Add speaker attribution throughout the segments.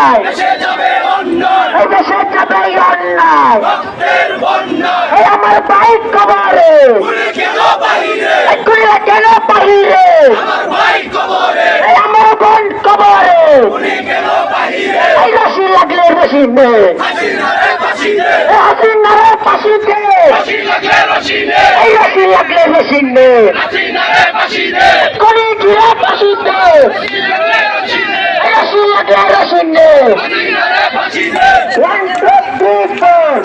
Speaker 1: অন্যায়, এই দেশে যাবে অন্যায়, এই আমার বাইক কবরে খুলে কেন বাহিরে, এই আমার বোন কবরে এই রশি লাগলে রশি নে, হাসিনারে ফাঁসি দে, এই রশি লাগলে রশি নে, কোনি গিয়ে ফাঁসি দে, এই রশি লাগলে রশি নে। 1, 2, 3, 4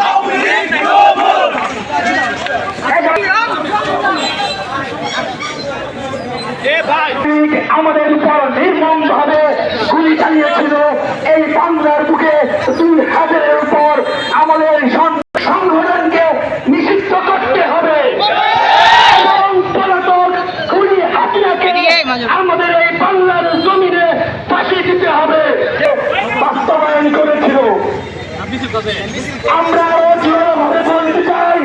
Speaker 1: আমাদের উপর নির্মম ভাবে গুলি চালিয়েছিল। এই বাংলার বুকে 2000-এর উপর আমাদের সংগঠনকে নিষিদ্ধ করতে হবে এবং পলাতক খুনি হাসিনাকে আমাদের এই বাংলার জমিনে ফাঁসি দিতে হবে। বাস্তবায়ন করেছিল। আমরা দৃঢ়ভাবে বলতে চাই